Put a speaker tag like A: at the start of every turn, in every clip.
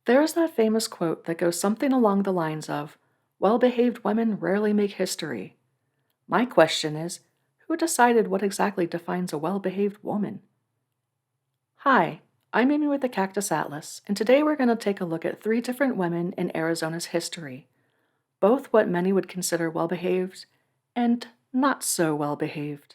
A: There is that famous quote that goes something along the lines of, "Well-behaved women rarely make history." My question is, who decided what exactly defines a well-behaved woman? Hi, I'm Amy with the Cactus Atlas, and today we're going to take a look at three different women in Arizona's history, both what many would consider well-behaved and not so well-behaved.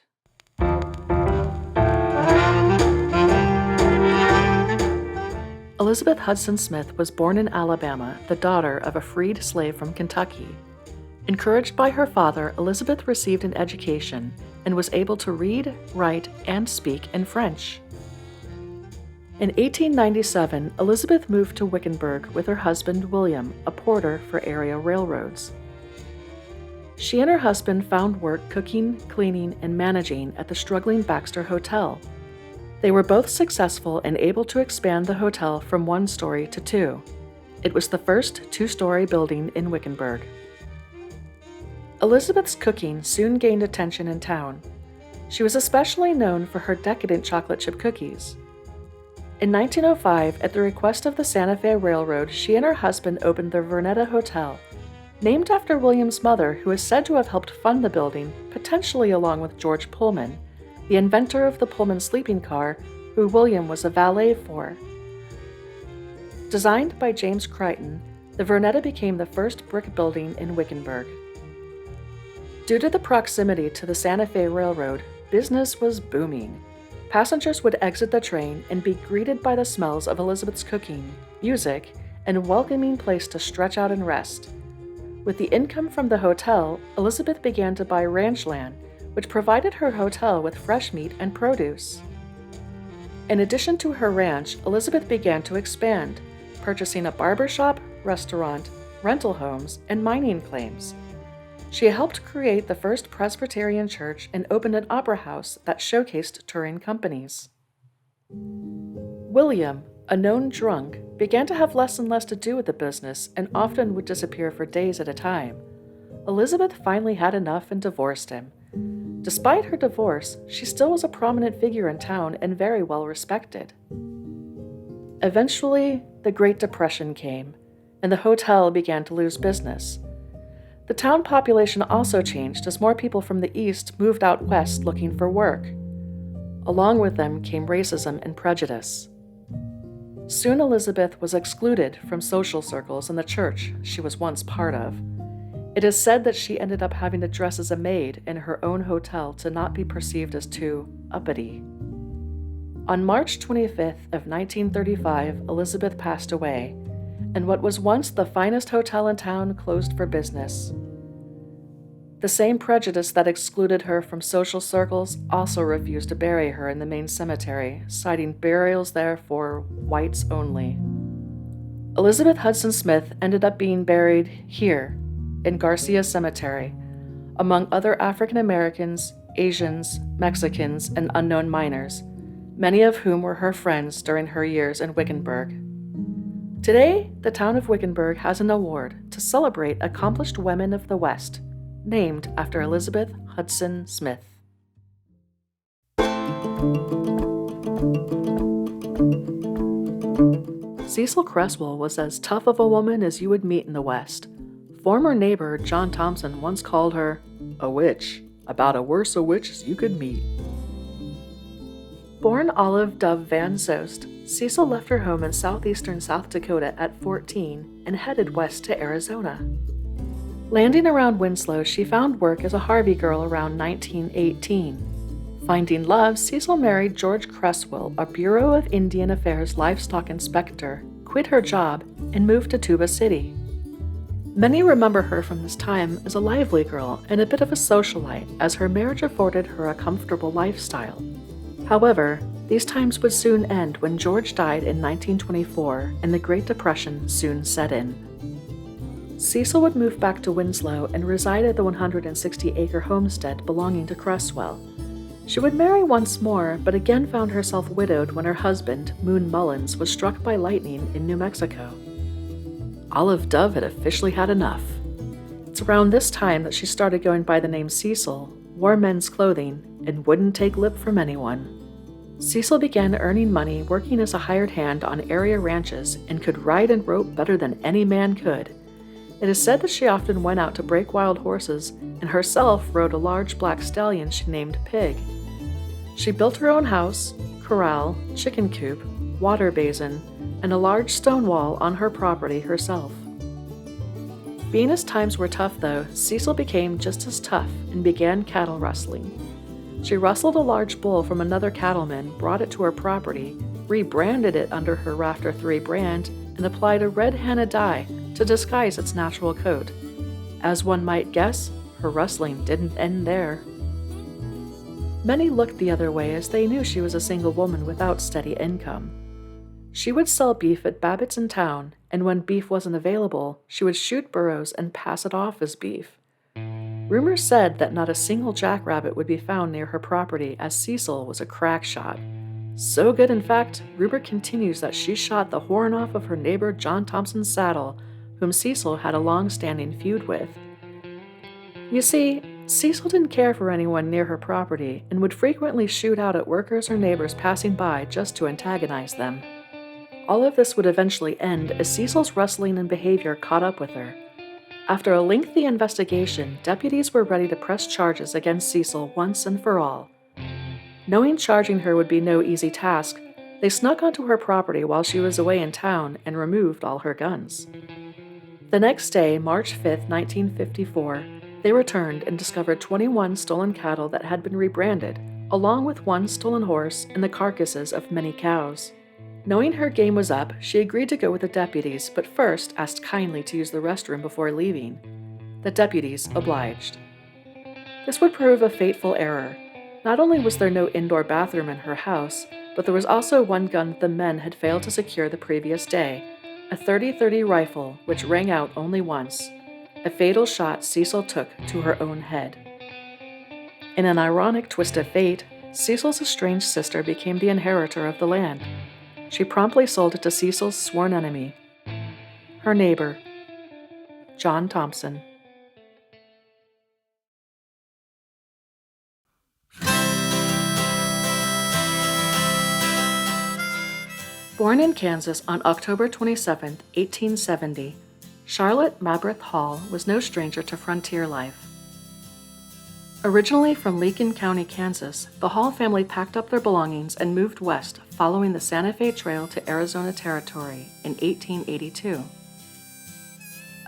A: Elizabeth Hudson Smith was born in Alabama, the daughter of a freed slave from Kentucky. Encouraged by her father, Elizabeth received an education and was able to read, write, and speak in French. In 1897, Elizabeth moved to Wickenburg with her husband William, a porter for area railroads. She and her husband found work cooking, cleaning, and managing at the struggling Baxter Hotel. They were both successful and able to expand the hotel from 1 story to 2. It was the first 2-story building in Wickenburg. Elizabeth's cooking soon gained attention in town. She was especially known for her decadent chocolate chip cookies. In 1905, at the request of the Santa Fe Railroad, she and her husband opened the Vernetta Hotel, named after William's mother, who is said to have helped fund the building, potentially along with George Pullman, the inventor of the Pullman sleeping car, who William was a valet for. Designed by James Crichton, the Vernetta became the first brick building in Wickenburg. Due to the proximity to the Santa Fe Railroad, business was booming. Passengers would exit the train and be greeted by the smells of Elizabeth's cooking, music, and a welcoming place to stretch out and rest. With the income from the hotel, Elizabeth began to buy ranch land, which provided her hotel with fresh meat and produce. In addition to her ranch, Elizabeth began to expand, purchasing a barber shop, restaurant, rental homes, and mining claims. She helped create the first Presbyterian church and opened an opera house that showcased touring companies. William, a known drunk, began to have less and less to do with the business and often would disappear for days at a time. Elizabeth finally had enough and divorced him. Despite her divorce, she still was a prominent figure in town and very well respected. Eventually, the Great Depression came, and the hotel began to lose business. The town population also changed as more people from the east moved out west looking for work. Along with them came racism and prejudice. Soon Elizabeth was excluded from social circles in the church she was once part of. It is said that she ended up having to dress as a maid in her own hotel to not be perceived as too uppity. On March 25th of 1935, Elizabeth passed away, and what was once the finest hotel in town closed for business. The same prejudice that excluded her from social circles also refused to bury her in the main cemetery, citing burials there for whites only. Elizabeth Hudson Smith ended up being buried here, in Garcia Cemetery, among other African Americans, Asians, Mexicans, and unknown miners, many of whom were her friends during her years in Wickenburg. Today, the town of Wickenburg has an award to celebrate accomplished women of the West, named after Elizabeth Hudson Smith. Cecil Creswell was as tough of a woman as you would meet in the West. Former neighbor John Thompson once called her a witch, about a worse a witch as you could meet. Born Olive Dove Van Soest, Cecil left her home in southeastern South Dakota at 14 and headed west to Arizona. Landing around Winslow, she found work as a Harvey girl around 1918. Finding love, Cecil married George Creswell, a Bureau of Indian Affairs livestock inspector, quit her job, and moved to Tuba City. Many remember her from this time as a lively girl and a bit of a socialite, as her marriage afforded her a comfortable lifestyle. However, these times would soon end when George died in 1924 and the Great Depression soon set in. Cecil would move back to Winslow and reside at the 160-acre homestead belonging to Creswell. She would marry once more, but again found herself widowed when her husband, Moon Mullins, was struck by lightning in New Mexico. Olive Dove had officially had enough. It's around this time that she started going by the name Cecil, wore men's clothing, and wouldn't take lip from anyone. Cecil began earning money working as a hired hand on area ranches and could ride and rope better than any man could. It is said that she often went out to break wild horses and herself rode a large black stallion she named Pig. She built her own house, corral, chicken coop, water basin, and a large stone wall on her property herself. Being as times were tough, though, Cecil became just as tough and began cattle rustling. She rustled a large bull from another cattleman, brought it to her property, rebranded it under her Rafter 3 brand, and applied a red henna dye to disguise its natural coat. As one might guess, her rustling didn't end there. Many looked the other way as they knew she was a single woman without steady income. She would sell beef at Babbitt's in town, and when beef wasn't available, she would shoot burros and pass it off as beef. Rumors said that not a single jackrabbit would be found near her property, as Cecil was a crack shot. So good, in fact, rumor continues that she shot the horn off of her neighbor John Thompson's saddle, whom Cecil had a long-standing feud with. You see, Cecil didn't care for anyone near her property and would frequently shoot out at workers or neighbors passing by just to antagonize them. All of this would eventually end as Cecil's rustling and behavior caught up with her. After a lengthy investigation, deputies were ready to press charges against Cecil once and for all. Knowing charging her would be no easy task, they snuck onto her property while she was away in town and removed all her guns. The next day, March 5, 1954, they returned and discovered 21 stolen cattle that had been rebranded, along with one stolen horse and the carcasses of many cows. Knowing her game was up, she agreed to go with the deputies, but first asked kindly to use the restroom before leaving. The deputies obliged. This would prove a fateful error. Not only was there no indoor bathroom in her house, but there was also one gun that the men had failed to secure the previous day, a .30-30 rifle which rang out only once, a fatal shot Cecil took to her own head. In an ironic twist of fate, Cecil's estranged sister became the inheritor of the land. She promptly sold it to Cecil's sworn enemy, her neighbor, John Thompson. Born in Kansas on October 27, 1870, Sharlot Hall was no stranger to frontier life. Originally from Lincoln County, Kansas, the Hall family packed up their belongings and moved west following the Santa Fe Trail to Arizona Territory in 1882.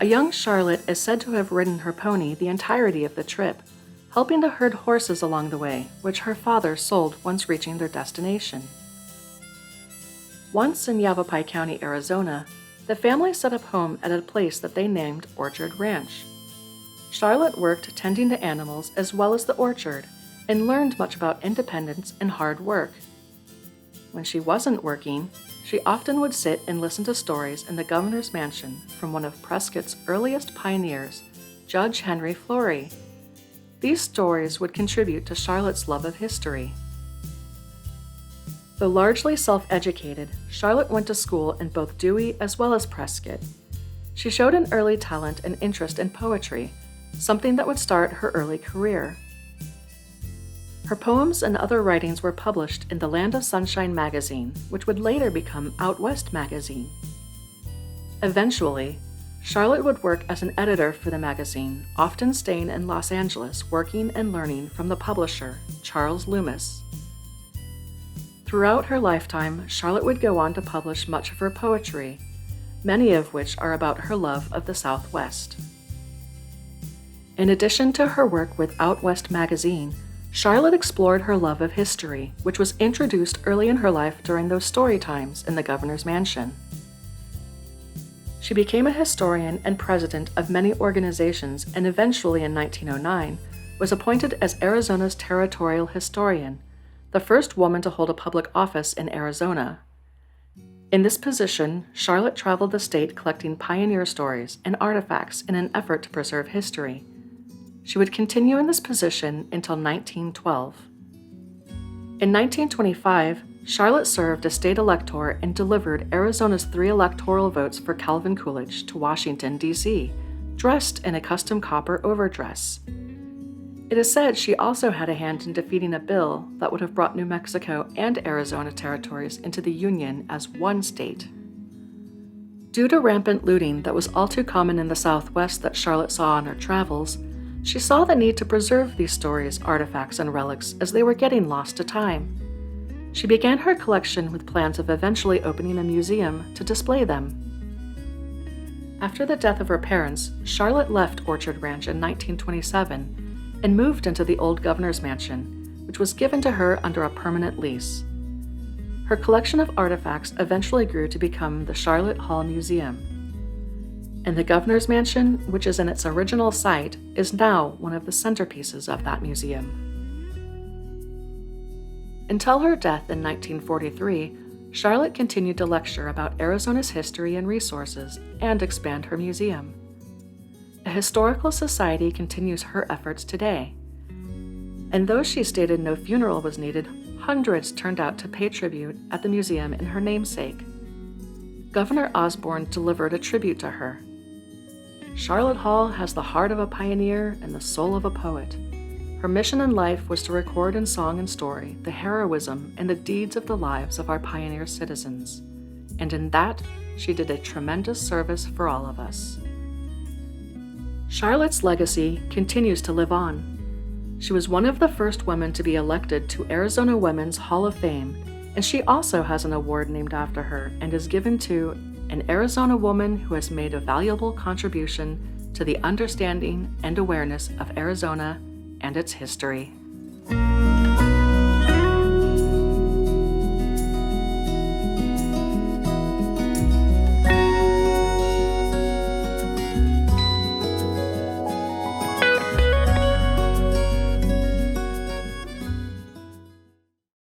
A: A young Sharlot is said to have ridden her pony the entirety of the trip, helping to herd horses along the way, which her father sold once reaching their destination. Once in Yavapai County, Arizona, the family set up home at a place that they named Orchard Ranch. Sharlot worked tending to animals as well as the orchard and learned much about independence and hard work. When she wasn't working, she often would sit and listen to stories in the governor's mansion from one of Prescott's earliest pioneers, Judge Henry Florey. These stories would contribute to Sharlot's love of history. Though largely self-educated, Sharlot went to school in both Dewey as well as Prescott. She showed an early talent and interest in poetry, something that would start her early career. Her poems and other writings were published in the Land of Sunshine magazine, which would later become Out West magazine. Eventually, Sharlot would work as an editor for the magazine, often staying in Los Angeles working and learning from the publisher, Charles Loomis. Throughout her lifetime, Sharlot would go on to publish much of her poetry, many of which are about her love of the Southwest. In addition to her work with Out West magazine, Sharlot explored her love of history, which was introduced early in her life during those story times in the governor's mansion. She became a historian and president of many organizations and eventually in 1909 was appointed as Arizona's territorial historian, the first woman to hold a public office in Arizona. In this position, Sharlot traveled the state collecting pioneer stories and artifacts in an effort to preserve history. She would continue in this position until 1912. In 1925, Sharlot served as state elector and delivered Arizona's 3 electoral votes for Calvin Coolidge to Washington, D.C., dressed in a custom copper overdress. It is said she also had a hand in defeating a bill that would have brought New Mexico and Arizona territories into the Union as one state. Due to rampant looting that was all too common in the Southwest that Sharlot saw on her travels, she saw the need to preserve these stories, artifacts, and relics as they were getting lost to time. She began her collection with plans of eventually opening a museum to display them. After the death of her parents, Sharlot left Orchard Ranch in 1927 and moved into the old governor's mansion, which was given to her under a permanent lease. Her collection of artifacts eventually grew to become the Sharlot Hall Museum. And the governor's mansion, which is in its original site, is now one of the centerpieces of that museum. Until her death in 1943, Sharlot continued to lecture about Arizona's history and resources and expand her museum. A historical society continues her efforts today. And though she stated no funeral was needed, hundreds turned out to pay tribute at the museum in her namesake. Governor Osborne delivered a tribute to her. Sharlot Hall has the heart of a pioneer and the soul of a poet. Her mission in life was to record in song and story the heroism and the deeds of the lives of our pioneer citizens. And in that, she did a tremendous service for all of us. Sharlot's legacy continues to live on. She was one of the first women to be elected to Arizona Women's Hall of Fame, and she also has an award named after her and is given to an Arizona woman who has made a valuable contribution to the understanding and awareness of Arizona and its history.